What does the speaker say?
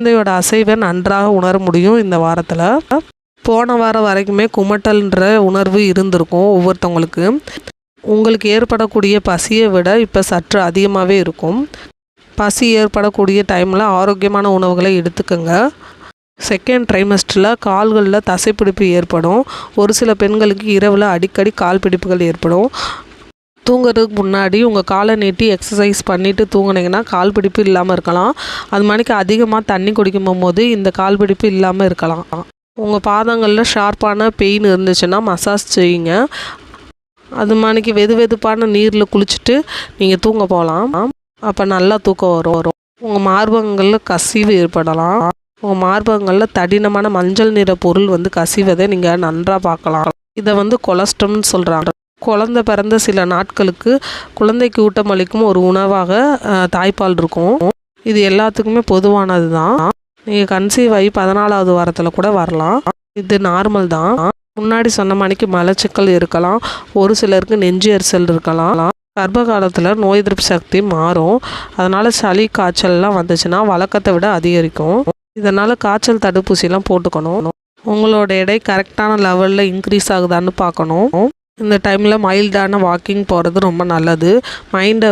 குழந்தையோட அசைவை நன்றாக உணர முடியும் இந்த வாரத்தில். போன வாரம் வரைக்குமே குமட்டல்ன்ற உணர்வு இருந்திருக்கும் ஒவ்வொருத்தவங்களுக்கு. உங்களுக்கு ஏற்படக்கூடிய பசியை விட இப்போ சற்று அதிகமாகவே இருக்கும். பசி ஏற்படக்கூடிய டைமில் ஆரோக்கியமான உணவுகளை எடுத்துக்கோங்க. செகண்ட் ட்ரைமஸ்டரில் கால்களில் தசைப்பிடிப்பு ஏற்படும். ஒரு சில பெண்களுக்கு இரவில் அடிக்கடி கால் பிடிப்புகள் ஏற்படும். தூங்குறதுக்கு முன்னாடி உங்கள் காலை நீட்டி எக்ஸசைஸ் பண்ணிவிட்டு தூங்குனீங்கன்னா கால் பிடிப்பு இல்லாமல் இருக்கலாம். அது மாதிரிக்கு அதிகமாக தண்ணி குடிக்கும் போது இந்த கால் பிடிப்பு இல்லாமல் இருக்கலாம். உங்கள் பாதங்களில் ஷார்ப்பான பெயின் இருந்துச்சுன்னா மசாஜ் செய்யுங்க. அது மாதிரிக்கு வெதுப்பான நீரில் குளிச்சுட்டு நீங்கள் தூங்க போகலாம். அப்போ நல்லா தூக்கம் வரும். உங்கள் மார்பகங்களில் கசிவு ஏற்படலாம். உங்கள் மார்பகங்களில் தடினமான மஞ்சள் நிற பொருள் கசிவதை நீங்கள் நன்றாக பார்க்கலாம். இதை கொலஸ்ட்ரம்னு சொல்கிறாங்க. குழந்தை பிறந்த சில நாட்களுக்கு குழந்தைக்கு ஊட்டமளிக்கும் ஒரு உணவாக தாய்ப்பால் இருக்கும். இது எல்லாத்துக்குமே பொதுவானது தான். நீங்கள் கன்சீவ் ஆகி 14வது வாரத்தில் கூட வரலாம். இது நார்மல் தான். முன்னாடி சொன்ன மணிக்கு மலச்சிக்கல் இருக்கலாம். ஒரு சிலருக்கு நெஞ்சு எரிச்சல் இருக்கலாம். கர்ப்ப காலத்தில் நோய் எதிர்ப்பு சக்தி மாறும். அதனால் சளி காய்ச்சல்லாம் வந்துச்சுன்னா வழக்கத்தை விட அதிகரிக்கும். இதனால் காய்ச்சல் தடுப்பூசிலாம் போட்டுக்கணும். உங்களோட எடை கரெக்டான லெவலில் இன்க்ரீஸ் ஆகுதான்னு பார்க்கணும். இந்த டைமில் மைல்டான வாக்கிங் போகிறது ரொம்ப நல்லது. மைண்டை